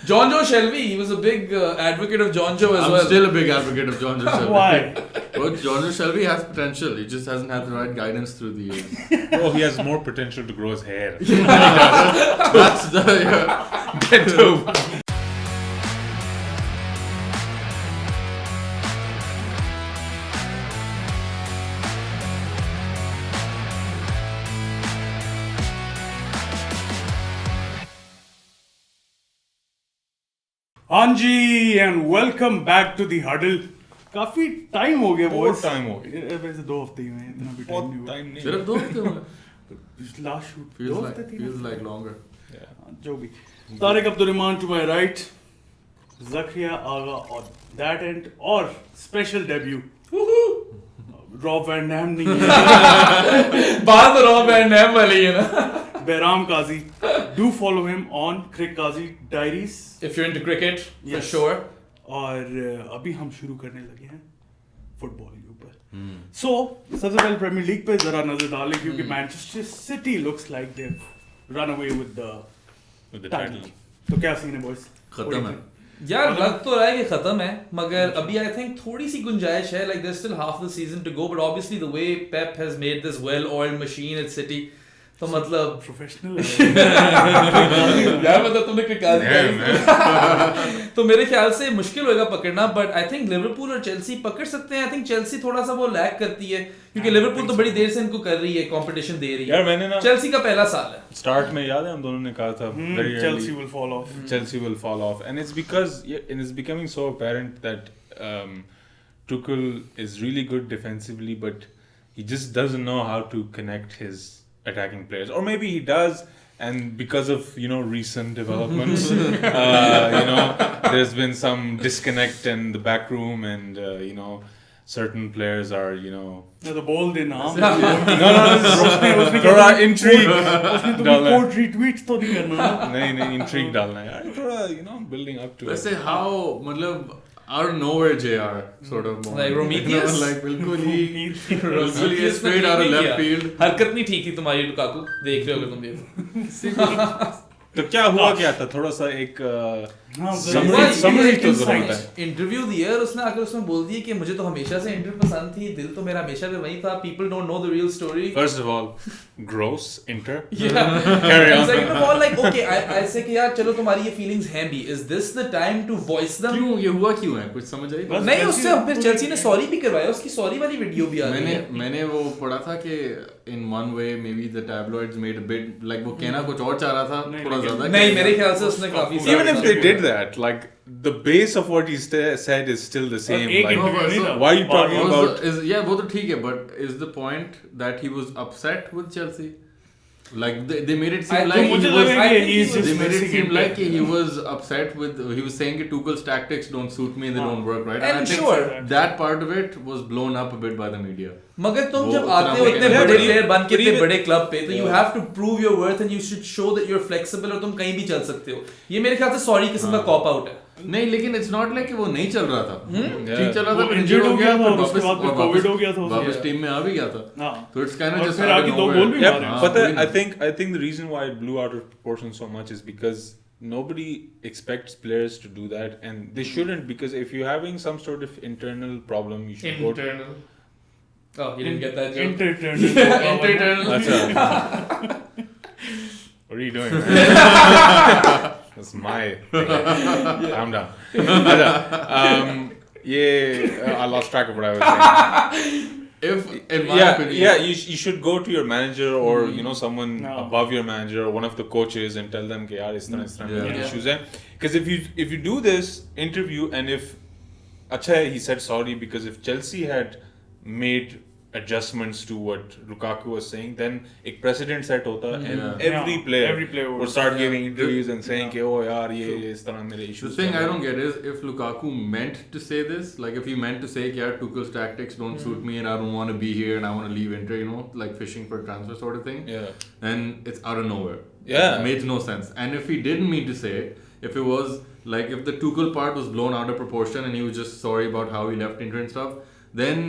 John Joe Shelby, he was a big advocate of John Joe as well. I'm still a big advocate of John Joe Shelby. Why? Well, John Joe Shelby has potential. He just hasn't had the right guidance through the years. Oh, he has more potential to grow his hair. That's the ghetto. हाँ जी and welcome back to the huddle. काफी time हो गया बहुत time हो गया. वैसे 2 हफ्ते ही हुए हैं, इतना भी टाइम नहीं हुआ. टाइम नहीं. सिर्फ 2 हफ्ते हुए. Last shoot Feels like longer. जो भी. Tariq Abdurrahman to my right, Zakaria Agha on that end और special debut Rob Van Dam नहीं है. बात रॉब वैन डैम वाली है ना. Behram Qazi. Do follow him on Crick Qazi Diaries. If you're into cricket, for Yes. sure. और अभी हम शुरू करने लगे हैं फुटबॉल के ऊपर. So सबसे पहले प्रीमियर लीग पे जरा नजर डालें क्योंकि Manchester city looks like they've run away with the title. तो क्या सीन है बॉयज? खत्म है. यार लग तो रहा है कि खत्म है, मगर अभी आई थिंक थोड़ी सी गुंजाइश है. Like there's still half the season to go, but obviously the way Pep has made this well-oiled machine at City, तो मतलब प्रोफेशनल यार मतलब तुमने तो मेरे ख्याल से मुश्किल होगा पकड़ना. बट आई थिंक लिवरपूल और चेल्सी पकड़ सकते हैं. आई थिंक चेल्सी थोड़ा सा वो लैग करती है क्योंकि लिवरपूल तो बड़ी देर से इनको कर रही है, कंपटीशन दे रही है. यार मैंने ना चेल्सी का पहला साल है. स्टार्ट में याद है हम दोनों ने कहा था Chelsea will fall off. Chelsea will fall off, and it's because and it's becoming so apparent that Tuchel is really good defensively, but he just doesn't know how to connect his attacking players, or maybe he does, and because of recent developments, there's been some disconnect in the back room, and certain players are the ball did not. no थोड़ा intrigue उसने तो code retweet तो नहीं करना. नहीं intrigue डालना है यार थोड़ा building up to it. वैसे how मतलब out of nowhere JR sort of moment. Like Prometheus? Like बिल्कुल ही straight out of left field. हरकत नहीं ठीक थी तुम्हारी लुकाकू, देख रहे होगे तुम ये. तो क्या हुआ क्या था थोड़ा सा एक summary तो जरूरत है. इंटरव्यू दिया और उसने आकर उसमें बोल दिया कि मुझे तो हमेशा से इंटर पसंद थी, दिल तो मेरा हमेशा पे वही था. People don't know the real story. First of all, gross inter. Yeah. Carry on. Second of all, like okay, I say कि यार चलो तुम्हारी ये feelings हैं भी. Is this the time to voice them? क्यों ये हुआ क्यों है कुछ समझ आई? नहीं उससे फिर चेल्सी ने सॉरी भी करवाया, उसकी सॉरी वाली वीडियो भी आ गई है. मैंने वो पढ़ा था कि in one way maybe the tabloids made a bit like वो कहना कुछ और चाह रहा था थोड़ा ज्यादा. नहीं मेरे ख्याल से उसने काफी Even if they did that, like the base of what he said is still the same. Like, why are you talking about? वो तो ठीक है, but is the point that he was upset with Chelsea? Like they made it seem like he was upset with. He was saying that Tuchel's tactics don't suit me and they don't work, right? And I think sure, that part of it was blown up a bit by the media. मगर तुम जब आते हो इतने बड़े player बन के इतने बड़े क्लब पे, तो you have to prove your worth and you should show that you're flexible और तुम कहीं भी चल सकते हो. ये मेरे ख्याल से सॉरी किस्म का कॉप आउट है. नहीं लेकिन it's not like वो नहीं चल रहा था. ठीक चल रहा था, इंजर्ड हो गया था, उसके बाद कोविड हो गया था, वापस टीम में आ भी गया था. तो it's kind of just फिर आगे 2 गोल भी मारे. But I think the reason why it blew out of proportion so much is because nobody expects players to do that, and they shouldn't, because if you're having some sort of internal problem, you should go to... Oh, you didn't get that joke. Internal. What are you doing? That's my thing. Calm down. I lost track of what I was saying. In my opinion, you should go to your manager or someone above your manager or one of the coaches and tell them कि यार इस तरह issues हैं. Because if you do this interview and if अच्छा he said sorry, because if Chelsea had made adjustments to what Lukaku was saying, then एक precedent set होता and every player would start giving interviews and saying कि oh यार ये इस तरह मेरे issues. The thing I don't get is if Lukaku meant to say this, like if he meant to say कि यार Tuchel's tactics don't suit me and I don't want to be here and I want to leave Inter, like fishing for transfer sort of thing, then it's out of nowhere. It made no sense. And if he didn't mean to say it, if it was like if the Tuchel part was blown out of proportion and he was just sorry about how he left Inter and stuff, then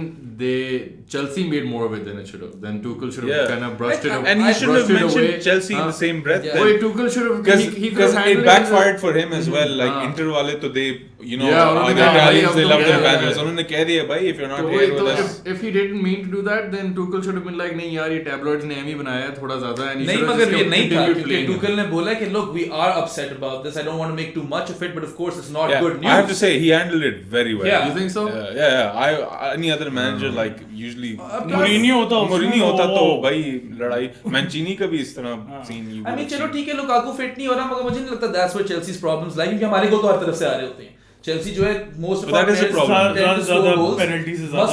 Chelsea made more of it than it should have. Then Tuchel should have kind of brushed it away. And he shouldn't have mentioned Chelsea in the same breath. Yeah. Wait, Tuchel should have Because it backfired for him as well. Like Inter wale to they, you know, the Italians, they love their banners. Unhone keh diya, bhai, if you're not here with us. If he didn't mean to do that, then Tuchel should have been like, नहीं यार ये tabloids ने Amy बनाया है थोड़ा ज़्यादा. नहीं मगर ये नहीं था क्योंकि Tuchel ने बोला कि look, we are upset about this. I don't want to make too much of it, but of course it's not good news. I have to say he handled it very well. Yeah. You think so? Yeah. Any other manager like usually Mourinho होता तो भाई लड़ाई. Mancini का भी इस तरह scene. I mean चलो ठीक है Lukaku fit नहीं हो रहा मगर मुझे नहीं लगता that's where Chelsea's problems lie क्योंकि हमारे गोल तो हर तरफ से आ रहे होते हैं. चेल्सी जो है most of our players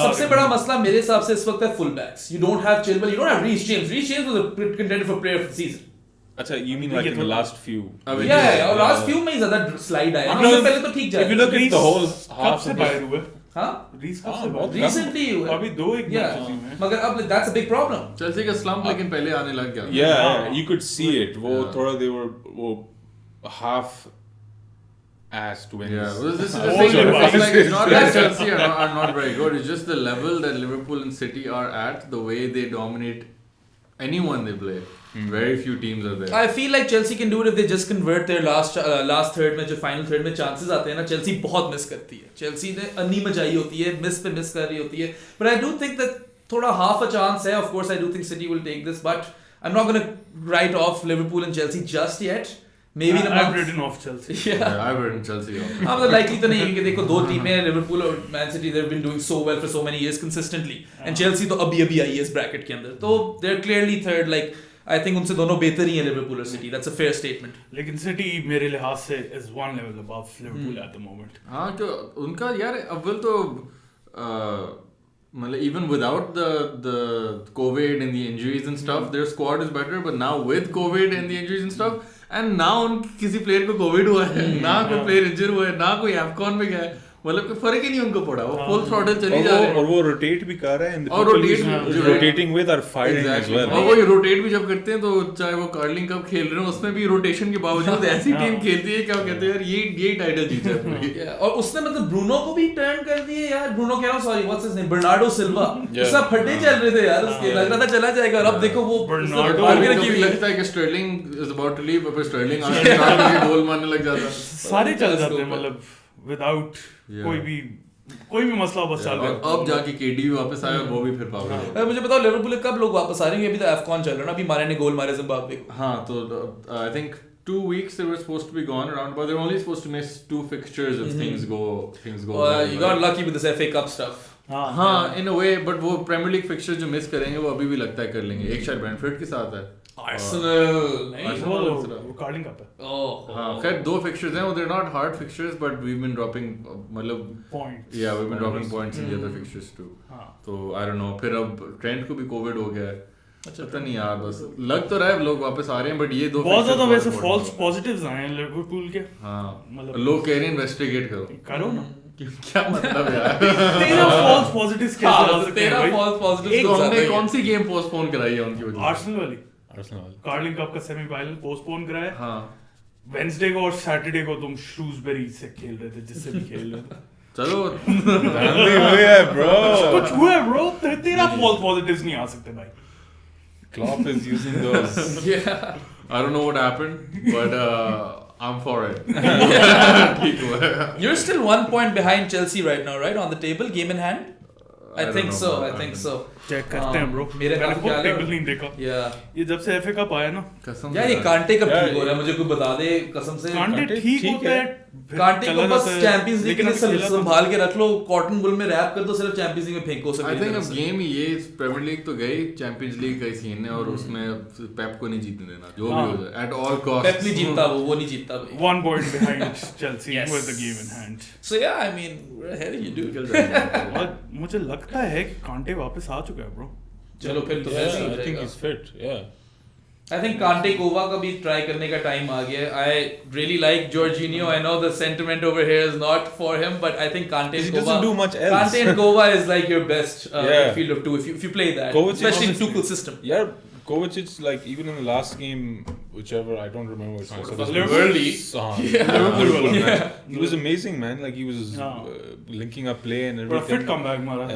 सबसे बड़ा मसला मेरे हिसाब से इस वक्त है full backs. You don't have Chilwell, you don't have Reece James. Reece James was a contender for player of the season. अच्छा, you mean like in the last few? Yeah, और last few में ही ज़्यादा slide आया. उससे पहले तो ठीक जाए. If you look at the whole half से बाहर हुए. हाँ? Recently हुए. अभी 2 मैचेस में. मगर अब that's a big problem. Chelsea का slump लेकिन पहले आने लग गया. Yeah, you could see it. वो थोड़ा they were half assed when. Yeah, well, this is the thing. It's not that Chelsea are not very good. It's just the level that Liverpool and City are at, the way they dominate anyone they play. Very few teams are there. I feel like Chelsea can do it if they just convert their last third में जो final third में chances आते हैं ना. Chelsea बहुत miss करती है. Chelsea ने अन्नी मचाई होती है, miss पे miss कर रही होती है. But I do think that थोड़ा half a chance है. Of course, I do think City will take this, but I'm not going to write off Liverpool and Chelsea just yet. Maybe in a month. I've written off Chelsea. Yeah, I've written Chelsea off. हाँ मतलब likely तो नहीं है क्योंकि देखो 2 टीमें हैं Liverpool और Man City. They've been doing so well for so many years consistently. And Chelsea तो अभी आई है इस bracket के अंदर. तो they're clearly third. Like I think उनसे दोनों बेहतर ही हैं Liverpool और City. That's a fair statement. लेकिन City मेरे लिहाज से is one level above Liverpool at the moment. हाँ क्यों उनका यार अव्वल तो मतलब even without the COVID and the injuries and stuff, their squad is better. But now with COVID and the injuries and stuff, and now किसी player को COVID हुआ है, ना कोई player injured हुआ है, ना कोई AFCON में गया है. मतलब कोई फर्क ही नहीं उनको पड़ा. वो full throttle चली जा रहे हैं. और वो rotate भी कर रहे हैं. और rotating with are firing as well. और वो rotate भी जब करते हैं तो चाहे वो कर्लिंग कप खेल रहे हो उसमें भी rotation के बावजूद ऐसी टीम खेलती है क्या कहते हैं यार ये टाइटल जीत जाती है. और उसने मतलब ब्रूनो को भी टर्न कर दिए यार. ब्रूनो कह रहा हूँ sorry what's his name Bernardo Silva. सब फटे चल रहे थे यार उसके. लग रहा था चला जाएगा और अब देखो वो बर्नार्डो लगता है कि Sterling is about to leave पर स्टर्लिंग आके स्टार्ट करके गोल मारने लग जाता. सारे चल जाते हैं मतलब विदाउट कोई भी मसला बस चल रहा है. अब जाके केडी भी वापस आया वो भी फिर पावर. मुझे बताओ लिवरपूल कब लोग वापस आ रहे हैं. अभी तो एफकॉन चल रहा है ना. अभी मारे ने गोल मारे जिम्बाब्वे को. हाँ तो I think 2 weeks they were supposed to be gone around, but they were only supposed to miss 2 fixtures if things go you got lucky with this FA Cup stuff. हाँ in a way, but वो Premier League fixtures जो miss करेंगे वो अभी भी लगता है कर लेंगे. एक शायद ब्रेंटफोर्ड के साथ है. Arsenal कार्लिंग कप है. हाँ खैर 2 fixtures हैं. They're not hard fixtures, but we've been dropping मतलब points. Yeah, we've been dropping points in the other fixtures too. तो I don't know. फिर अब ट्रेंट को भी कोविड हो गया है. अच्छा पता नहीं यार बस लग तो रहा है लोग वापस आ रहे हैं बट ये 2 बहुत ज्यादा वैसे फॉल्स पॉजिटिव्स आए हैं लिवरपूल के. हाँ मतलब लोग कह रहे हैं इन्वेस्टिगेट करो ना. क्या मतलब यार तेरा फॉल्स पॉजिटिव्स कैसे आ सकते हैं. तेरा फॉल्स पॉजिटिव्स कौन सी गेम पोस्टपोन कराई है उनकी वजह आर्सेनल वाली कार्लिंग कप का सेमीफाइनल पोस्टपोन कराया. हाँ वेडनेसडे को और सैटरडे को तुम श्रूसबेरी से खेल रहे थे जिससे भी खेल रहे थे. चलो कुछ हुआ है ब्रो. तेरा फॉल्स पॉजिटिव्स नहीं आ सकते भाई. Klopp is using those. Yeah. I don't know what happened, but I'm for it. You're still 1 point behind Chelsea right now, right? On the table, game in hand. I think so. Check करते हैं bro. मेरे table नहीं देखा. ये जब से FA cup आया ना कसम यार ये कांटे कब ठीक हो रहा है मुझे कोई बता दे कसम से. कांटे ठीक होता है. कांटे को बस चैंपियंस लीग में संभाल के रख लो. कॉटन बुल में रैप कर दो सिर्फ चैंपियंस लीग में फेंको. आई थिंक अब गेम ये प्रीमियर लीग तो गई. चैंपियंस लीग का सीन है और उसमें पेप को नहीं जीतने देना जो भी हो जाए एट ऑल कॉस्ट. पेप नहीं जीतता वो नहीं जीतता भाई. 1 point behind Chelsea with the game in hand. So yeah, I mean we're ahead of you dude. और मुझे लगता है कि कांटे वापस आ चुका है ब्रो. चलो फिर तो I think he's fit. Yeah. I think Kante Kova का भी try करने का time आ गया. I really like Jorginho. I know the sentiment over here is not for him, but I think Kante and He Kova. doesn't do much else. Kante and Kova is like your best field of two if you play that, Kovacic especially in Tuchel's system. Yeah, Kovacic, like even in the last game, whichever I don't remember which one. Liverpool. He was amazing, man. Like he was linking up play and everything. Fit comeback मारा.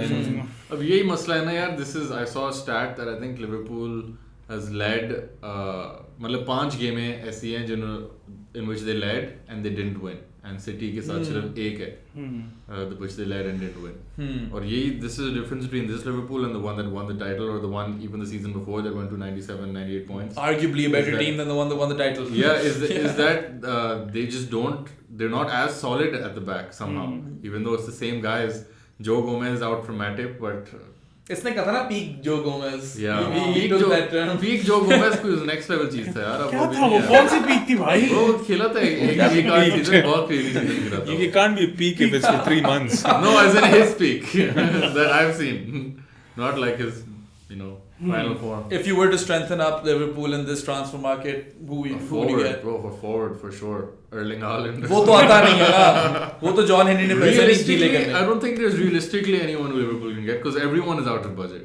अब यही मसला है ना यार. This is I saw a stat that I think Liverpool has led. मतलब 5 गेमें ऐसी हैं in which they led and they didn't win. And City के साथ सिर्फ एक है, which they led and didn't win. और यही this is the difference between this Liverpool and the one that won the title, or the one even the season before that went to 97, 98 points. Arguably a better team than the one that won the title. Yeah, is that they just don't, they're not as solid at the back somehow, even though it's the same guys. Joe Gomez out from Matip, but इसने कहा था ना peak Joe Gomez. Yeah, he took that term. Peak Joe Gomez कोई next level चीज था यार. क्या था वो? कौन सी peak थी भाई? वो खेला था एक आध सीजन, बहुत crazy season खेला था. You can't be a peak if it's for 3 months. No, as in his peak that I've seen, not like his, final form. If you were to strengthen up Liverpool in this transfer market, who would you get? Bro, for forward for sure. Erling Haaland. वो तो आता नहीं है ना. वो तो John Henry ने पैसे नहीं झीले करने. I don't think there's realistically anyone who Liverpool can get because everyone is out of budget.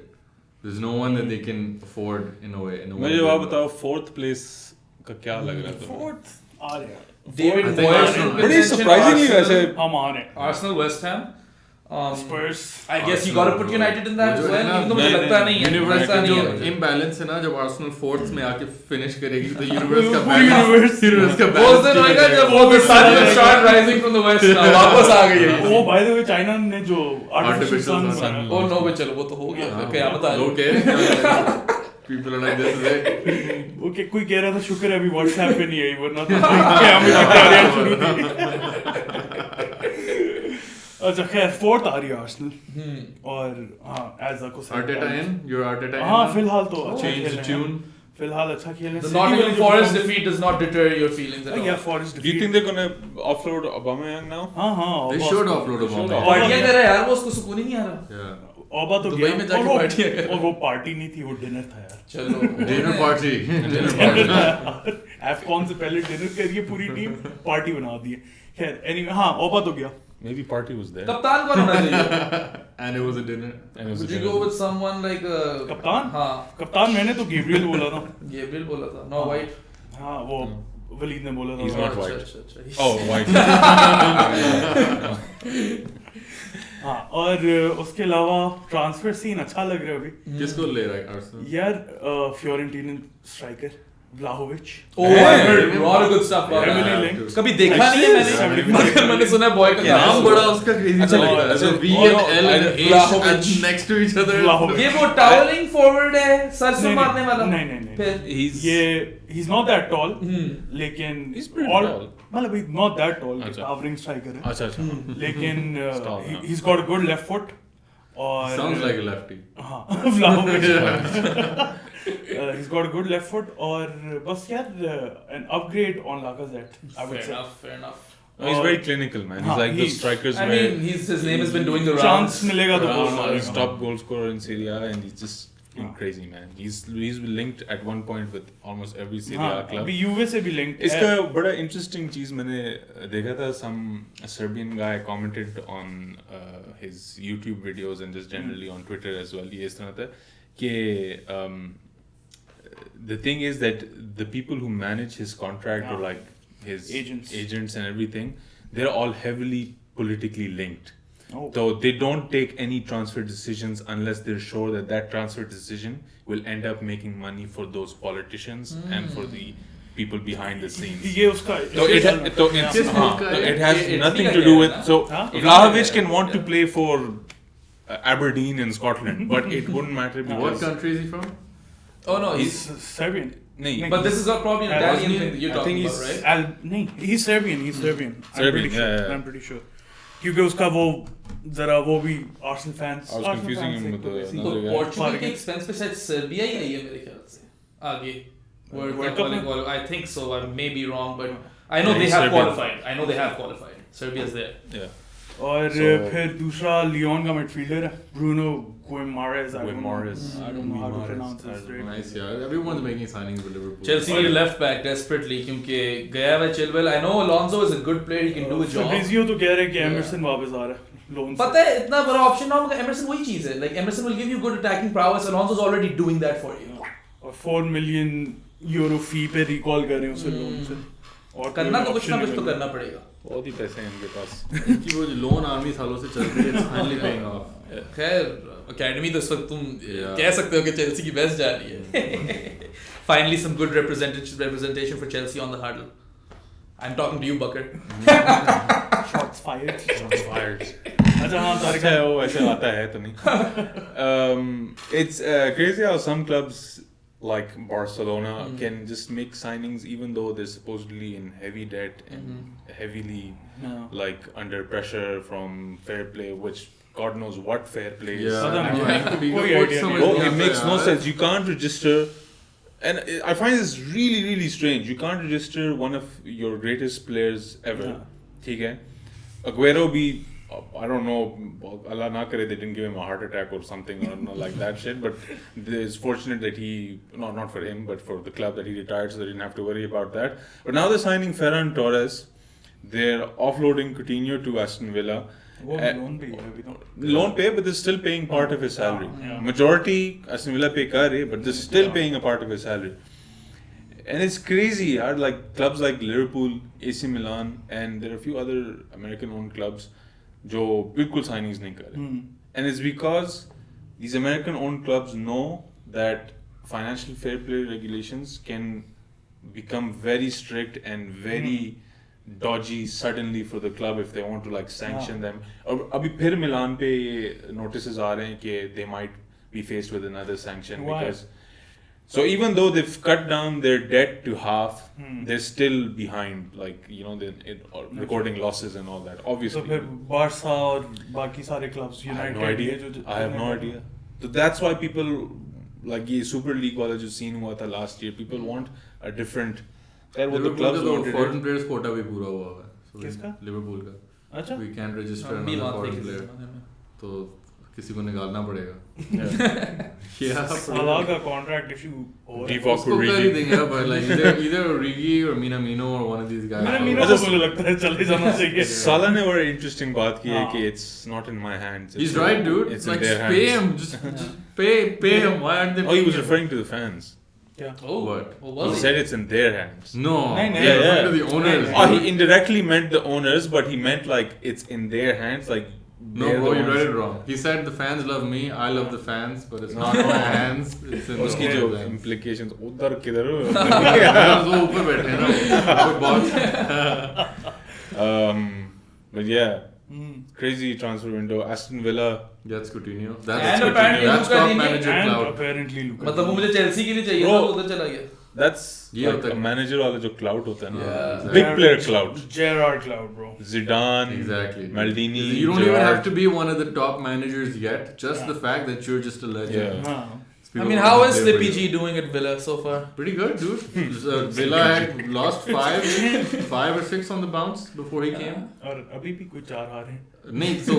There's no one that they can afford in a way. मुझे आप बताओ 4th place का क्या लग रहा है? 4th आ रहा है. David Moyes. Pretty surprisingly वैसे हम आ रहे हैं. Arsenal, West Ham. Spurs. I guess you gotta put United in that as well. even though मुझे लगता नहीं है. यूनिवर्स का जो imbalance है ना, जब Arsenal 4th में आके finish करेगी तो यूनिवर्स का balance वो दिन होएगा जब वो the sun will start rising from the west. वापस आ गई है. वो by the way चाइना ने जो artificial sun sun. Oh no, but चलो वो तो हो गया. क़यामत आ गई. Okay. People are like this is it. Okay, कोई कह रहा था शुक्र है अभी WhatsApp पे नहीं आई वरना तो क़यामत की तैयारियां शुरू थी. अच्छा खैर 4th आ रही है Arsenal और हाँ as को Arteta in, you're Arteta in. हाँ फिलहाल तो change the tune. फिलहाल अच्छा खेल है. The Nottingham Forest defeat does not deter your feelings at all. Yeah, Forest defeat. Do you think they're gonna offload Aubameyang now? हाँ They should offload Aubameyang. पार्टियां कर रहा है यार, वो उसको सुकून ही नहीं आ रहा. Yeah. ओबा तो दुबई में जाके पार्टियां कर. और वो पार्टी नहीं थी, वो डिनर था यार. चलो Dinner party. AFCON से पहले डिनर करिए पूरी टीम, पार्टी बना दी है. खैर anyway हाँ ओबा तो गया. Maybe party was there. कप्तान कौन होना चाहिए? And it was a dinner. Would you go with someone like कप्तान? हाँ. कप्तान मैंने तो गैब्रियल बोला था. गैब्रियल बोला था. No white. हाँ वो वलीद ने बोला था. He's not white. अच्छा. Oh, white. हाँ और उसके अलावा ट्रांसफर सीन अच्छा लग रहा है अभी. किसको ले रहा है Arsenal? यार Fiorentina striker Vlahovic. Oh, I heard a lot of good stuff about that. कभी देखा नहीं है मैंने, मगर मैंने सुना है बॉय का नाम बड़ा उसका crazy सा लगता है. So V and L and H next to each other. ये वो टावरिंग फॉरवर्ड है, सर से मारने वाला. नहीं. फिर he's not that tall. लेकिन He's pretty tall. मतलब he's not that tall. Towering striker है. अच्छा. लेकिन he's got a good left foot. और Sounds like a lefty. हाँ Vlahovic. He's got a good left foot और बस यार an upgrade on Lacazette, I would say. Fair enough. He's very clinical, man. He's like the strikers I mean, his name has been doing the rounds. Chance मिलेगा तो goal he's मारेगा. top goal scorer in Serie A and he's just crazy, man. He's linked at one point with almost every Serie A club. अभी यूवे से भी linked. इसका बड़ा interesting चीज मैंने देखा था. Some Serbian guy commented on his YouTube videos and just generally on Twitter as well. ये इस तरह था कि the thing is that the people who manage his contract or like his agents and everything, they're all heavily politically linked. So they don't take any transfer decisions unless they're sure that that transfer decision will end up making money for those politicians and for the people behind the scenes. ये उसका it has nothing to do with. So Vlahovic can want to play for Aberdeen in Scotland, but it wouldn't matter because What country is he from? Oh no, he's Serbian. But this is probably an Italian thing that you're talking about, right? He's Serbian. I'm pretty sure. क्योंकि उसका वो जरा वो भी Arsenal fans. I was confusing him with another guy. Portugal के expense पे शायद Serbia ही आई है मेरे ख्याल से आगे World Cup में. I think so. I may be wrong, but I know they have qualified. Serbia's there. Yeah. और फिर दूसरा लियोन का मिडफील्डर है Bruno गुइमारेज. I don't know how to pronounce his name. Nice, yeah. Everyone's making signings with Liverpool. Chelsea need a left back desperately क्योंकि गया हुआ Chilwell. I know Alonso is a good player. He can do a job. Fabrizio तो कह रहे हैं कि Emerson वापस आ रहा है लोन से. पता है इतना बड़ा ऑप्शन ना होगा. एमरसन वही चीज है. Like Emerson will give you good attacking prowess. Alonso's already doing that for you. और 4 million euro fee पे recall कर रहे हैं उसे लोन से और करना तो कुछ ना कुछ तो करना पड़ेगा बहुत ही पैसे हैं इनके पास इनकी वो लोन आर्मी सालों से चल रही है, it's finally paying off. खैर अकेडमी तो इस वक्त तुम कह सकते हो कि चेल्सी की बेस्ट जा रही है. Finally some good representation for Chelsea on the Huddle. I'm talking to you, Bucker. shots fired. अच्छा हाँ तारिक है वो ऐसे आता है तो नहीं. It's crazy how some clubs like Barcelona can just make signings even though they're supposedly in heavy debt and heavily like under pressure from fair play, which God knows what fair play is. It makes no sense. You can't register. And I find this really, really strange. You can't register one of your greatest players ever. ठीक है. Aguero भी, I don't know, Allah na kare, they didn't give him a heart attack or something or not like that shit. But it's fortunate that he, not for him, but for the club that he retired, so they didn't have to worry about that. But now they're signing Ferran Torres. They're offloading Coutinho to Aston Villa. Loan pay, but they're still paying part of his salary. Majority Aston Villa pay kar rahe, but they're still paying a part of his salary. And it's crazy. Like clubs like Liverpool, AC Milan, and there are a few other American-owned clubs जो बिल्कुल signings नहीं कर रहे. And it's because these American-owned clubs know that financial fair play regulations can become very strict and very dodgy suddenly for the club if they want to like sanction them. और अभी फिर मिलान पे notices आ रहे हैं कि they might be faced with another sanction. Why? Because so even though they've cut down their debt to half, they're still behind, like they're recording losses and all that. Obviously. तो फिर Barca और बाकी सारे clubs United I have no idea. So that's why people like ये Super League वाला जो scene हुआ था last year. People want a different. Liverpool का तो foreign players quota भी पूरा हुआ है. किसका? Liverpool का. अच्छा. We can't register another foreign player. तो किसी को निकालना पड़ेगा. साला का contract issue हो रहा है. उसको कर ही देंगे but like either Origi or Minamino or one of these guys. Minamino को मुझे लगता है चले जाना चाहिए. साला ने बड़ा interesting बात की है कि it's not in my hands. He's right, dude. It's like in their pay hands. him, just pay him. Why aren't they? Oh, he was referring to the fans. Yeah. Oh, what? He said it's in their hands. No. Yeah. To the owners. Oh, he indirectly meant the owners, but he meant like it's in their hands, like. No, bro, you read it wrong. He said the fans love me, I love the fans, but it's not in my hands. It's in उसकी the जो hands. implications उधर किधर वो ऊपर बैठे हैं ना. But yeah, crazy transfer window. Aston Villa. That's Coutinho. And That's apparently Coutinho. That's Luka top didn't- manager And clout. apparently Luka. मतलब वो मुझे चेल्सी के लिए चाहिए था तो उधर चला गया. That's ये like होता a है. manager वाला जो clout होता है ना. Yeah. Big player clout. Gerrard clout, bro. Zidane. Exactly. Maldini. You don't even Gerrard. have to be one of the top managers yet. Just the fact that you're just a legend. Yeah. I mean, how is Slippy G doing at Villa so far? Pretty good, dude. Villa had lost 5 or 6 on the bounce before he came. और अभी भी कुछ 4 हारे हैं. नहीं, so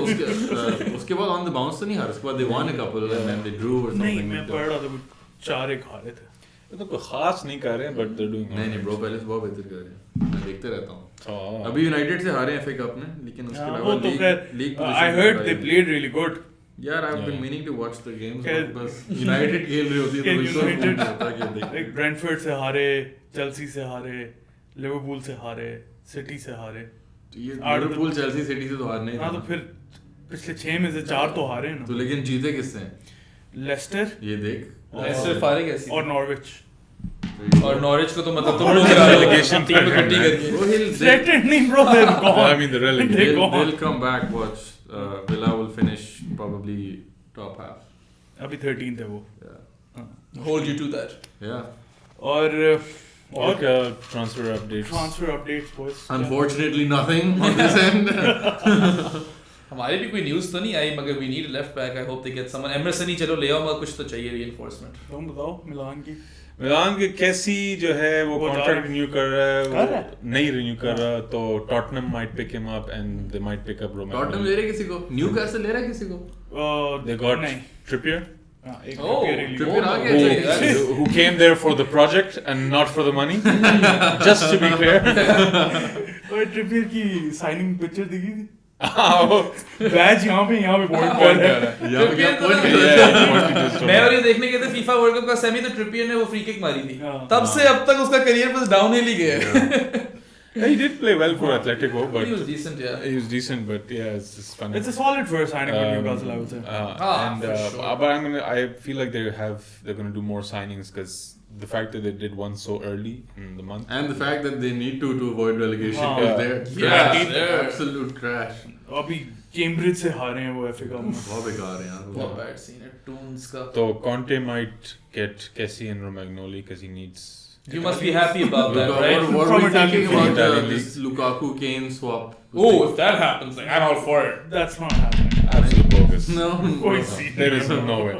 उसके बाद on the bounce तो नहीं हारे. उसके बाद they won a couple and then they drew or something. नहीं, मैं पढ़ रहा था कुछ 4-1 हारे थे. ये तो कोई खास नहीं कर रहे हैं, but they're doing. नहीं bro, पहले से बहुत बेहतर कर रहे हैं. मैं देखते रहता हूँ. Oh. अभी यूनाइटेड से हारे FA कप में, लेकिन उसके वो अलावा तो लीग खैर I heard they played really good. यार I've been meaning to watch the games. Okay. बस यूनाइटेड खेल रही होती है तो बिल्कुल United होता है कि देख. like Brentford से हारे, Chelsea से हारे, Liverpool से हारे, City से हारे. ये लिवरपूल चेल्सी सिटी से तो हारने ही हाँ था. तो फिर पिछले 6 में से 4 तो हारे हैं ना. तो लेकिन जीते किससे हैं? Leicester ये देख. Leicester फारे कैसी और Norwich. और नॉरिच को तो मतलब तुम Norwich लोग relegation टीम में इकट्ठी threat, करके. Bro, Threatening, bro. They're gone. I mean the relegation. They'll come back. Watch. Villa will finish probably top half. अभी 13th है वो. Yeah. Hold you to that. Yeah. और क्या transfer updates? transfer updates boys. Unfortunately, nothing on this end. हमारे भी कोई news तो नहीं आई मगर we need a left back. I hope they get someone. Emerson ही चलो ले आओ मगर कुछ तो चाहिए reinforcement. तुम बताओ मिलान की. मिलान के कैसी जो है वो कॉन्ट्रैक्ट रिन्यू कर रहा है, कर रहा वो नहीं रिन्यू कर रहा, तो Tottenham might pick him up and they might pick up Romero. Tottenham ले रहे किसी को? न्यूकासल ले रहा है किसी को? They got नहीं. Trippier एक Oh, Trippier आ गया. who came there for the project and not for the money. Just to be clear. और Trippier की साइनिंग पिक्चर दिखी थी. बैच यहाँ पे पॉइंट कर रहा है। मैं और ये देखने गए थे फीफा वर्ल्ड कप का सेमी, तो ट्रिपियर ने वो फ्री किक मारी थी, तब से अब तक उसका करियर बस डाउन ही गया है। He did play well for Atletico, but he was decent, yeah. He was decent, but yeah, it's just funny. It's a solid first signing for Newcastle, I would say. But I feel like they're gonna do more signings because the fact that they did one so early in the month, and the fact that they need to avoid relegation because they're absolute trash. अभी Cambridge से हारे हैं वो FA cup में, बहुत बेकार है यार, बहुत bad scene है टून्स का। So Conte might get Kessie and Romagnoli because he needs. You must be happy about that, right? What are we thinking about this Lukaku Kane swap? Oh, if that happens, like, I'm all for it. That's not happening. Absolute bogus. No, there is no way.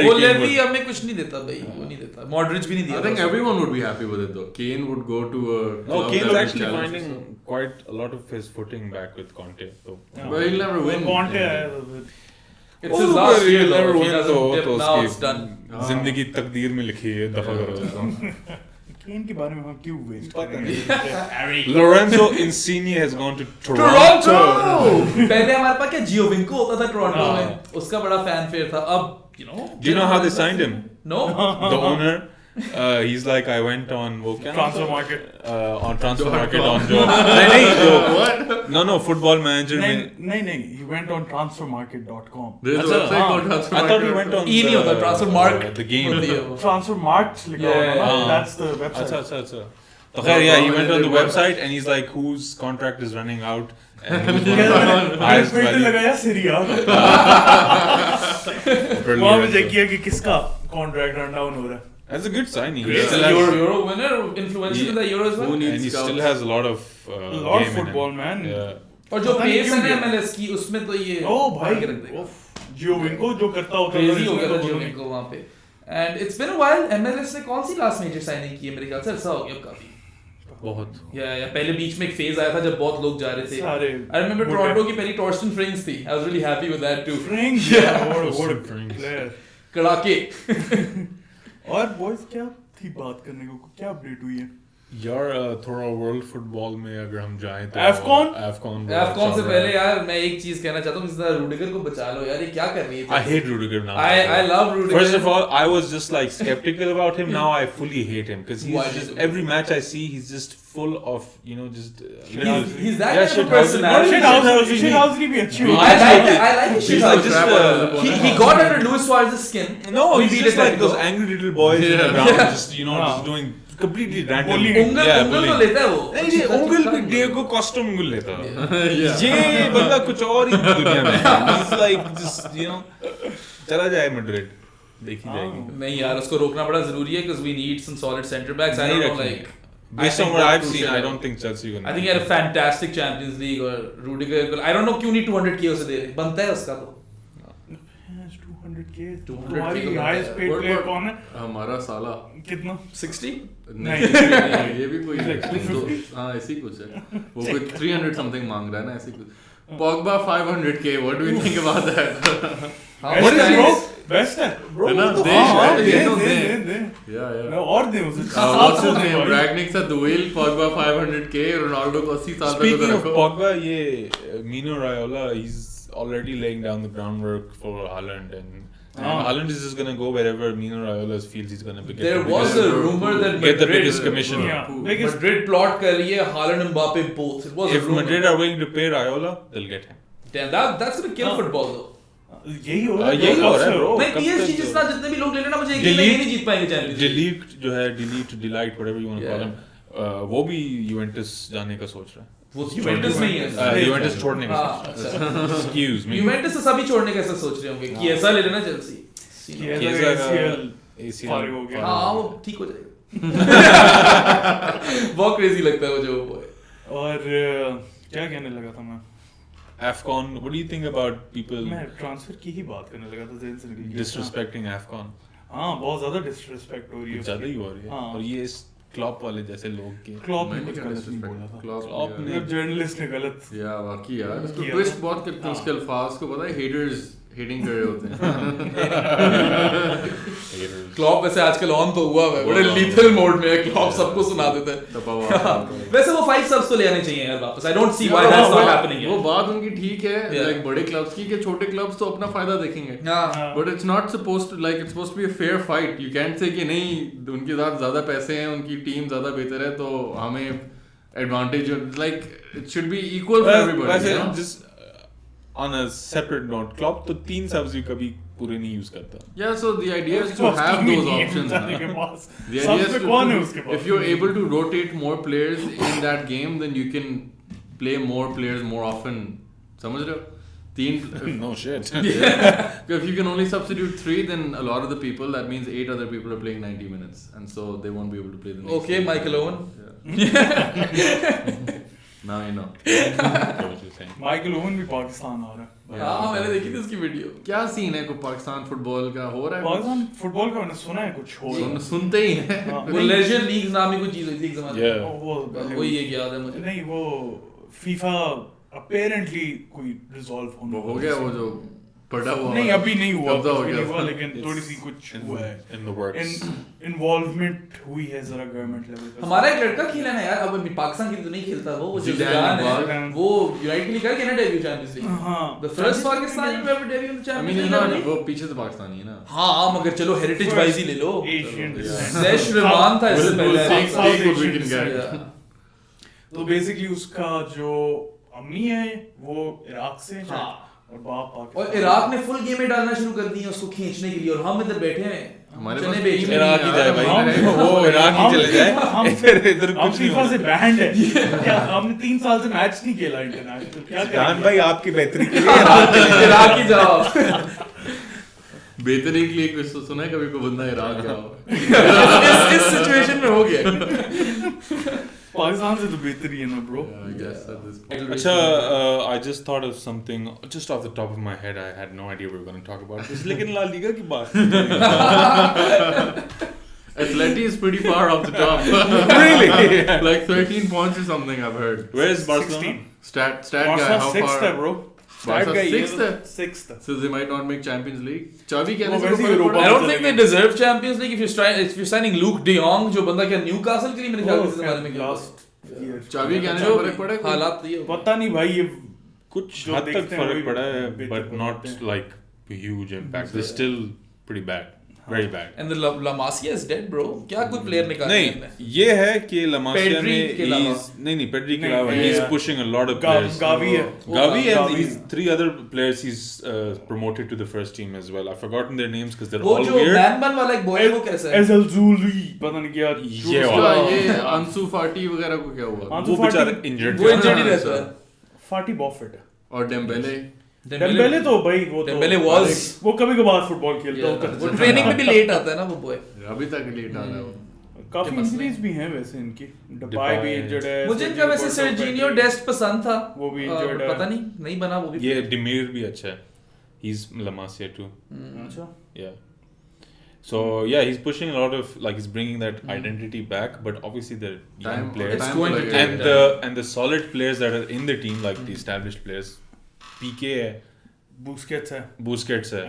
वो levy हमें कुछ नहीं देता भाई, वो नहीं देता। Modric भी नहीं दिया। I think everyone would be happy with it though. Kane would go to a no, Kane's actually finding quite a lot of his footing back with Conte. So. But he'll never win. Conte It's his last year though. If he doesn't तो dip now, it's done. जिंदगी तकदीर में लिखी है, दफा करो। केन के बारे में हम क्यों वेस्ट करेंगे? Lorenzo Insigne has gone to Toronto. पहले हमारे पास क्या जियोविंको होता था टोरंटो में, उसका बड़ा फैन फेयर था। अब do you know how they signed him? No. The owner, he's like, I went on वो क्या Transfer Market, on Transfer Market on जो नहीं जो no Football Manager में नहीं he went on transfermarket.com. There's a website called Transfer I thought he went on नहीं होता Transfer Mark the game Transfer Market लिखा होगा ना, that's the website. अच्छा तो खैर yeah, he went on the website and he's like, whose contract is running out, and highest value लगाया Serie A, वहाँ पे चेक किया कि किसका contract run down हो रहा है। That's a good signing. Euro winner, influential in the Euro as well. And he still has a lot of football, man. Yeah. और जो पेस है MLS की, उसमें तो ये भाई जियोविंको जो करता होता है, crazy हो गया था जियोविंको वहाँ पे। And it's been a while. MLS ने कौन सी last major signing की है मेरे ख्याल से, ऐसा हो गया काफी। बहुत या पहले बीच में एक फेज आया था जब बहुत लोग जा रहे थे। I remember टोरंटो की पहली टॉर्स्टन फ्रिंग्स थी। I was really happy with that too. Frings, what a player. कड़ाके। और बॉयज क्या थी बात करने को, क्या अपडेट हुई है यार? थोड़ा वर्ल्ड फुटबॉल में अगर हम जाएं तो AFCON से पहले यार मैं एक चीज कहना चाहता हूँ, जिस तरह रूडिगर को बचा लो यार, ये क्या कर रही है? I hate Rudiger now. I love Rudiger. First of all, I was just like skeptical about him. Now I fully hate him because he's just every match I see, he's just full of just. He's that kind of personality. Shithousery भी अच्छी I like his shithousery. He got under Luis Suarez's skin. No, he's just like those angry little boys in the ground, just just doing completely random. उंगल तो लेता है वो। नहीं उंगल भी Diego Costa उंगल लेता है। ये बंदा कुछ और ही दुनिया में है। He's like just चला जाए मैड्रिड, देखी जाएगी। नहीं यार, उसको रोकना बड़ा जरूरी है because we need some solid center backs. I don't know, like based on what I've seen, I don't think Chelsea will. I think he had a fantastic Champions League और Rudiger, I don't know क्यों नहीं 200k उसे दे रहे, बनता है उसका तो। 200k तुम्हारी हाईएस्ट पेड प्लेयर कौन है? हमारा साला कितना? 60? नहीं ये भी कोई हाँ ऐसी कुछ है, वो कोई 300 समथिंग मांग रहा है ना, ऐसी कुछ। Pogba 500k, what do you think about that? What is bro? Best है bro, है ना? दे no और दे उसे what's his name? Ragnick said the whale, Pogba 500k, Ronaldo को 80 साल तक Speaking उधर of रखो। Pogba, ये Mino Raiola, he's already laying down the groundwork for Haaland, and Haaland is just gonna go wherever Mino Raiola feels he's gonna get. There was a rumor that get the biggest commission. Madrid plot कर रही है Haaland and Mbappe both. It was if Madrid are willing to pay Raiola, they'll get him. Damn, that's gonna kill football though. यही हो रहा है bro. नहीं PSG जितने भी लोग ले लेना, मुझे ये नहीं जीत पाएंगे champions league. Delete whatever you want to call him, वो भी Juventus जाने का सोच रहा है। वो यूवेंटस में ही है, यूवेंटस छोड़ने का। एक्सक्यूज मी, यूवेंटस से सभी छोड़ने का ऐसा सोच रहे होंगे कि ऐसा ले लेना चेल्सी, फारिग हो गया। हां वो ठीक हो जाएगा। बहुत क्रेजी लगता है वो जो वो है। और क्या कहने लगा था मैं? AFCON, what do you think about people? मैं ट्रांसफर की ही बात करने लगा था, ज़हन से निकल गया। Disrespecting AFCOन। हाँ बहुत ज़्यादा डिसरिस्पेक्ट हो रही है, ज़्यादा ही हो रही है। और ये क्लॉप वाले जैसे लोग के क्लॉप ने कुछ गलत नहीं बोला था। क्लॉप ने जर्नलिस्ट ने गलत वाकई यार उसको ट्विस्ट बहुत करते हैं उसके अल्फाज को, पता है हेटर्स hating कर रहे होते हैं. क्लॉप वैसे आजकल ऑन तो हुआ है, बड़े लीथल मोड में है. क्लॉप सबको सुना देते हैं. वैसे वो 5 subs तो ले आने चाहिए यार वापस. I don't see why that's not happening. वो बात उनकी ठीक है, like बड़े क्लब्स की, कि छोटे क्लब्स तो अपना फायदा देखेंगे. But it's not supposed to, like it's supposed to be a fair fight. You can't say कि नहीं उनके साथ ज्यादा पैसे हैं, उनकी टीम ज्यादा बेहतर है, तो हमें advantage. Like it should be equal for everybody. वैसे just on a separate note, Klopp तो 3 subs भी कभी पूरे नहीं यूज करता. Yeah, so the idea is to have those options. The idea is to, if you're able to rotate more players in that game, then you can play more players more often. समझ रहे हो? No shit. If you can only substitute 3, then a lot of the people, that means 8 other people are playing 90 minutes, and so they won't be able to play the next. Okay, game. Michael Owen. Now you know. Michael oven भी पाकिस्तान आ रहा है. हाँ, मैंने देखी थी उसकी video. क्या scene है को पाकिस्तान फुटबॉल का हो रहा है? पाकिस्तान फुटबॉल का मैंने सुना है कुछ हो रहा है. सुनते ही हैं. वो लेजर लीग नाम की कोई चीज हुई थी एक जमाने में. वो ये याद है मुझे. नहीं, वो फीफा apparently कोई रिजॉल्व हो गया, वो जो पड़ा हुआ नहीं अभी नहीं हुआ, लेकिन It's थोड़ी सी कुछ हुआ है. In the works. इन्वॉल्वमेंट हुई है जरा गवर्नमेंट लेवल पे. हमारा एक लड़का खेला ना यार, अब पाकिस्तान के लिए तो नहीं खेलता वो जिदान है, वो यूनाइटेड के लिए कर ना डेब्यू चैंपियंस लीग. हां, the first Pakistani to ever debut in the Champions League. वो पीछे से पाकिस्तानी है ना. हां, मगर चलो हेरिटेज वाइज ही ले लो. एशियन सेश रहमान था इससे पहले. तो बेसिकली उसका जो अम्मी है वो इराक से है और बाप पाकिस्तान. और इराक ने फुल गेम में डालना शुरू कर दी है उसको खींचने के लिए, और हम इधर बैठे हैं. हमारे पास इराक ही जाए भाई, वो इराक ही चले जाए. इधर कुछ फीफा से बैंड है. हमने 3 साल से मैच नहीं खेला इंटरनेशनल. क्या जान भाई आपकी बेहतरी के लिए इराक ही जाओ. बेहतरी के लिए कुछ सुना है कभी को बंदा इराक जाओ? इस सिचुएशन में हो गया. पाकिस्तान से तो बेहतर ही है ना ब्रो. अच्छा, I just thought of something just off the top of my head. I had no idea we were going to talk about this. लेकिन ला लीगा की बात. Atleti is pretty far off the top. Really? Like 13 points or something I've heard. Where is Barcelona? Stat guy, how Sixth far? है bro. Barca Sixth. So they might not make Champions League. Chavi कहने से I don't think they deserve Champions League if you're signing Luke De Jong, जो बंदा क्या Newcastle के लिए मेरे ख्याल से ज़माने में खेला. चाबी कहने से फर्क पड़ेगा. हालात ये पता नहीं भाई, ये कुछ हद तक फर्क पड़ा है, but not like huge impact. It's still pretty bad. Very bad. And the La Masia is dead, bro. क्या कोई प्लेयर निकाल नहीं, ये है कि La Masia में नहीं पेड्री के अलावा he's pushing a lot of players. Gavi and these 3 other players he's promoted to the first team as well. I've forgotten their names because they're all weird. वो जो मैनबन वाला एक बॉय है वो कैसा है? एज़लज़ूली पता नहीं क्या. ये अंसु फाटी वगैरह को क्या हुआ? वो बेचारा इंजर्ड. वो इंजर्ड ही रहता है. फाटी बहुत फिट है. और डेम्बेले तो भाई वो कभी कभार फुटबॉल खेलता होता है. वो ट्रेनिंग में भी लेट आता है ना वो बॉय. अभी तक लेट आ रहा है वो. काफी इंजरीज भी हैं वैसे इनकी. डिपाई भी इंजर्ड है. मुझे इनका वैसे सर्जिनियो डेस्ट पसंद था, वो भी इंजर्ड है. पता नहीं बना वो भी. ये डिमीर भी अच्छा है. He's La Masia too. अच्छा. Yeah. So yeah, he's pushing a lot of, like, he's bringing that identity back, but obviously the young players and the solid players that are in the team, like the established players, PK है, Busquets है,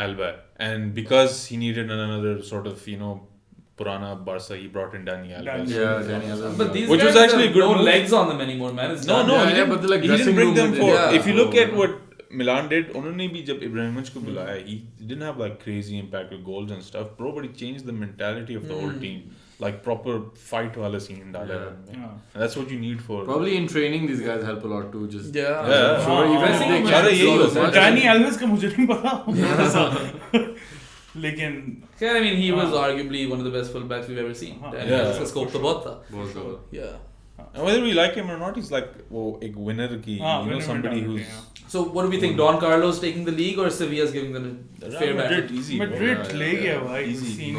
Alba, and because he needed another sort of, Purana Barca, he brought in Dani Alves. Yeah, Dani Alves. But these which guys was actually have good no move. legs on them anymore, man. It's No, but like he didn't bring them for. Yeah. If you look at what Milan did, उन्होंने भी जब Ibrahimovic को बुलाया, he didn't have like crazy impact with goals and stuff, bro, but he changed the mentality of the whole team, like proper fight वाला scene डाला है. And that's what you need for. Probably in training these guys help a lot too. Just sure, even if they सारे यही होता है. Dani Alves का मुझे नहीं पता. लेकिन I mean, he was arguably one of the best fullbacks we've ever seen. उसका scope तो बहुत था. Yeah. And whether we like him or not, he's like वो एक winner की, somebody who's. So what do we think? Don Carlos taking the league or Sevilla's giving them a fair battle? Easy. Madrid ले गया भाई. Easy.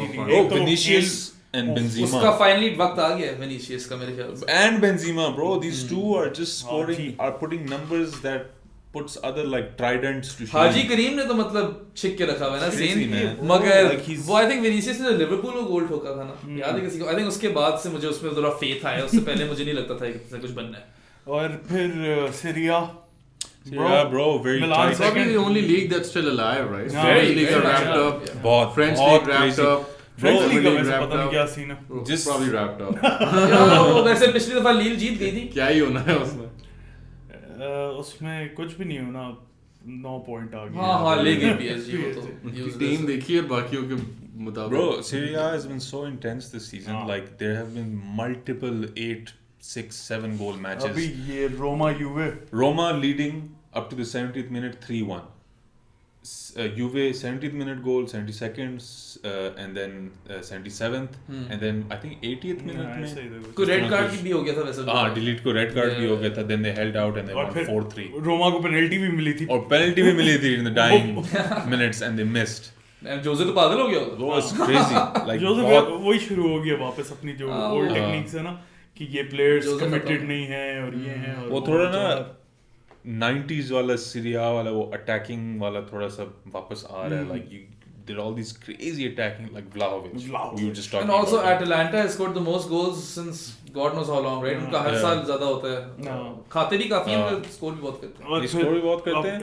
Vinicius and Benzema. उसका finally वक्त आ गया Vinicius का मेरे ख्याल से. And Benzema, bro, these two are just scoring, are putting numbers that puts other like tridents to shame. हाजी करीम ने तो मतलब छिक के रखा हुआ है ना सीन, मगर वो I think Vinicius ने लिवरपूल को गोल ठोका था ना, याद है किसी को? I think उसके बाद से मुझे उसमें थोड़ा फेथ आया, उससे पहले मुझे नहीं लगता था कि कुछ बनना है. और फिर Serie A bro, very Milan tight. It's probably second. the only league that's still alive, right? Yeah. French league very are wrapped much up. up, बहुत French बहुत league wrapped crazy. up. French Premier league का League वैसे wrapped पता नहीं up. क्या scene है. Oh, Just- probably wrapped up. वो वैसे पिछली दफा लील जीत गई थी. क्या ही होना है उसमें? उसमें कुछ भी नहीं होना. 9 पॉइंट आ गए. हाँ ले गई PSG वो तो. useless. टीम देखिए और बाकियों के मुताबिक. Bro, Serie A has been so intense this season. हाँ. Like there have been multiple 8, 6, 7 goal matches. अभी ये Roma यूवे. Roma leading up to the 70th minute 3-1. Juve 70th minute goal, 72nd, and then 77th, and then I think 80th minute में कोई red card भी हो गया था वैसे. हाँ डिलीट को रेड कार्ड भी हो गया था. Then they held out and they और won फिर 4-3. रोमा को पेनल्टी भी मिली थी. और penalty भी मिली थी in the dying minutes and they missed. जोसे तो पागल हो गया It was crazy. Like Joseph बहुत वही शुरू हो गया वापस अपनी जो ओल्ड टेक्निक्स है ना कि ये प्लेयर्स जोसेफ कमिटेड खत्म. नहीं है और ये हैं और वो थोड़ा ना 90s वाला Serie A वाला वो attacking वाला थोड़ा सा वापस आ रहा है. Like you did all these crazy attacking like Vlahovic. We were just talking And also about Atalanta has scored the most goals since God knows how long, right? उनका हर साल ज्यादा होता है. खाते भी काफी हैं पर स्कोर भी बहुत करते हैं. और ये score भी बहुत करते हैं.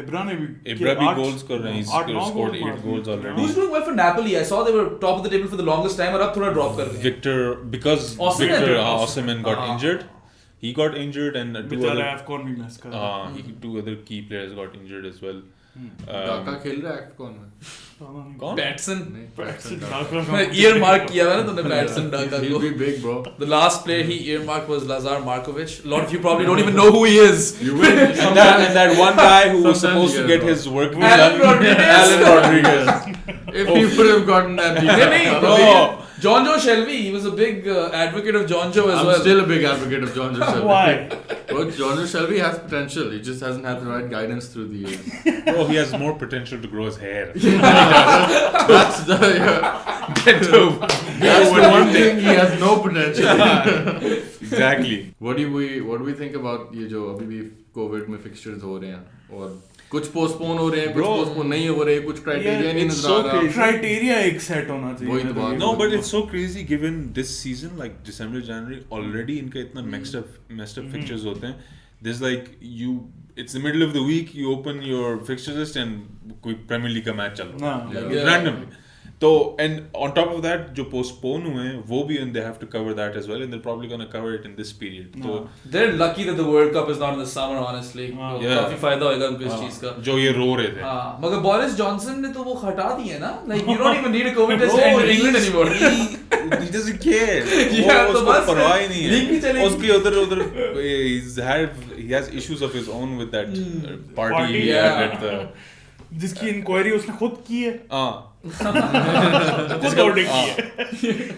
इब्रा ने भी Ibra भी goals कर रहे हैं. He's scored 8 goals already. Who's doing well for Napoli? I saw they were top of the table for the longest time और अब थोड़ा drop कर गए. Victor, because Osimhen Victor did. Osimhen got injured. He got injured and two बेचारा other, AFCON भी miss कर रहा two other key players got injured as well. डाका खेल रहा है कौन में? कौन? Patson. है. Earmark किया था ना तुमने Patson डाका He'll को. be big, bro. The last player he earmarked was Lazar Markovic. A lot of you probably don't even know who he is. You will. And that one guy who was Sometimes supposed to you get get his work Alan done. Rodriguez. Alan Rodriguez. If he would have gotten that, नहीं, Bro. John Joe Shelby, he was a big advocate of John Joe as I'm well. still a big advocate of John Joe Shelby. Why? Bro, John Joe Shelby has potential. He just hasn't had the right guidance through the years. Bro, he has more potential to grow his hair. That's the that's the one thing he has no potential. Exactly. What do we think about ये जो अभी भी Covid में fixtures हो रहे हैं और कुछ पोस्टपोन हो रहे हैं कुछ Bro, पोस्टपोन नहीं हो रहे कुछ क्राइटेरिया नहीं it's नजर so आ रहा crazy. क्राइटेरिया एक सेट होना चाहिए. वही तो बात. No, but it's so crazy given this season, like December, January, already इनका इतना messed up fixtures होते हैं. There's like it's the middle of the week, you open your fixture list and कोई Premier League का match चल रहा है. Yeah. Randomly. So, and on top of that, जो postpone हुए हैं, वो भी and they have to cover that as well, and they're probably gonna cover it in this period. So, They're lucky that the World Cup is not in the summer, honestly. Yeah. काफी फायदा होगा उनको इस चीज का. जो ये रो रहे थे. हाँ, मगर बोरिस जॉनसन ने तो वो हटा दिए ना. Like you don't even need a COVID test to enter England anymore. He doesn't care. Yeah, वो तो उसको बस परवाह ही नहीं लीग भी है. चलेगी. उसके उधर he has issues of his own with that party Party, yeah. at the जिसकी इंक्वायरी उसने खुद की है. हाँ खुद ऑर्डर की है.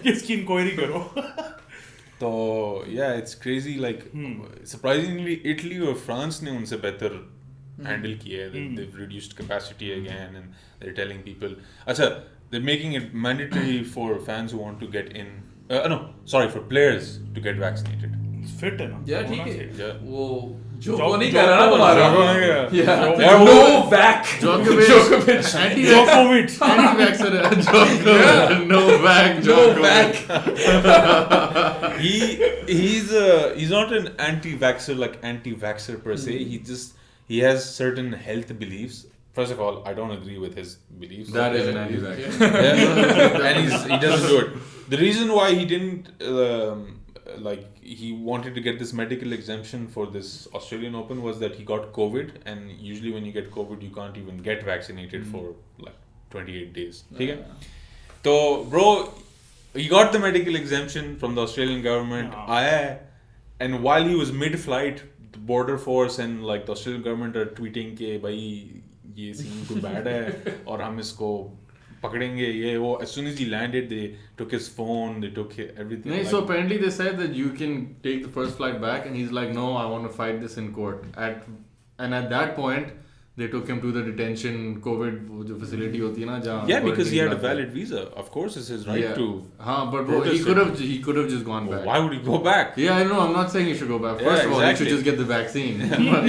किसकी इंक्वायरी करो. तो yeah, it's crazy. Like surprisingly, Italy और France ने उनसे बेहतर handle किया है. They've reduced capacity again, and they're telling people. अच्छा, they're making it mandatory for fans who want to get in. For players to get vaccinated. Fit है ना. Yeah, ठीक है. Yeah. वो जोको नहीं कर रहा ना तुम्हारा. Yeah. Yeah. No back. Djokovic. Djokovic. Anti-vaxxer है. Djokovic. No back. No Djokovic. back. He's not an anti-vaxxer like anti-vaxxer per se. He has certain health beliefs. First of all, I don't agree with his beliefs. That is an anti-vaxxer. Yeah. And he doesn't do it. The reason why he didn't he wanted to get this medical exemption for this Australian Open was that he got COVID, and usually when you get COVID you can't even get vaccinated for like 28 days. Okay? So bro, he got the medical exemption from the Australian government. And while he was mid-flight, the border force and like the Australian government are tweeting के भाई ये scene को bad है और हम इसको पकड़ेंगे ये वो. As soon as he landed, they took his phone, they took everything. No, so apparently they said that you can take the first flight back, and he's like, no, I want to fight this in court. And at that point, they took him to the detention COVID जो facility होती है ना जहाँ. Yeah, because he had a valid visa. Of course, it's his right to. हाँ, but bro, he could have just gone back. Why would he go back? Yeah, I know. I'm not saying he should go back. First of all, he should just get the vaccine.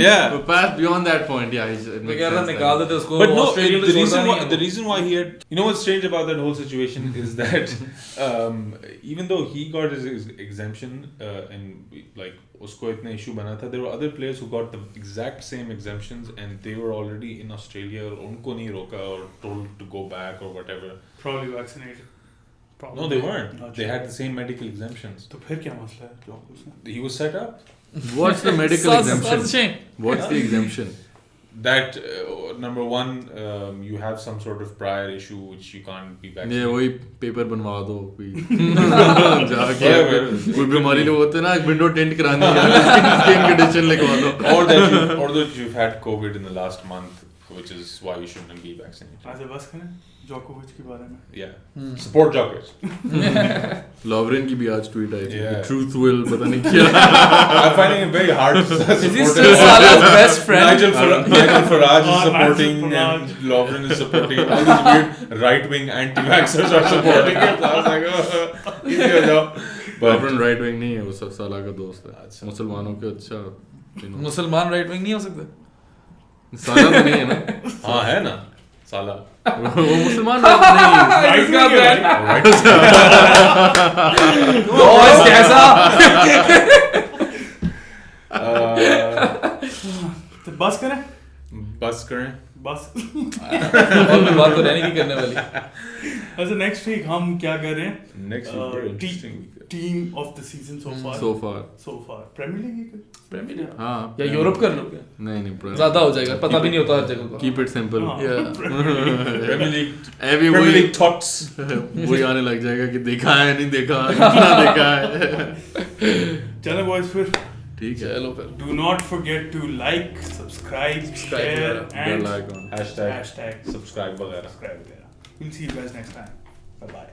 Yeah. But past beyond that point, yeah, it makes sense. निकाल देते उसको. But no, Australian the reason why he had, you know what's strange about that whole situation is that even though he got his exemption and like उसको इतना issue बना था. There were other players who got the exact same exemptions and they were already in Australia और उनको नहीं रोका or told to go back or whatever. Probably vaccinated. Probably. No, they weren't. They had the same medical exemptions. तो फिर क्या मसला है Djokovic ने? He was set up. What's the medical Such a exemption? shame. What's the exemption? That number one, you have some sort of prior issue which you can't be vaccinated. ये वही paper बनवा दो कोई जाके कोई बीमारी लोग होते हैं ना विंडो टेंट करानी है स्किन कंडीशन लिखवा दो. or that you've had COVID in the last month, which is why you shouldn't be vaccinated. आज बस करें Djokovic के बारे में. Yeah. Support Djokovic. लॉवरेन की भी आज ट्वीट आई थी Yeah. ट्रूथ विल पता नहीं क्या. I'm finding it very hard to support Is he still Salah's best friend? Nigel Farage is Nigel supporting Farage. and Lovren is supporting. All these weird right-wing anti-vaxxers are supporting it. I was like, easy हो जाओ. लॉवरेन right wing नहीं है वो सब साला का दोस्त है. अच्छा. मुसलमानों के अच्छा मुसलमान राइट विंग नहीं हो सकते. साला तो नहीं है ना. हाँ है ना साला. वो मुसलमान नहीं. इसका ब्रांड Right. बॉयज कैसा. तो बस करें. बस करें. बस. और बात तो रहने की करने वाली. अच्छा नेक्स्ट वीक हम क्या कर रहे हैं? Next week, very interesting week. Team of the season so far. so far Premier League he premiere league हाँ या यूरोप कर लो क्या. नहीं ज्यादा हो जाएगा पता भी नहीं होता हर जगह का. Keep it simple. Premier League. Every Premier week League thoughts. वही आने लग जाएगा कि देखा है नहीं देखा कितना देखा है. चलो बॉयज फिर. ठीक है. चलो फिर. Do not forget to like, subscribe, share and Bell icon. Hashtag hashtag subscribe वगैरह. subscribe वगैरह. We'll see you guys next time. Bye bye.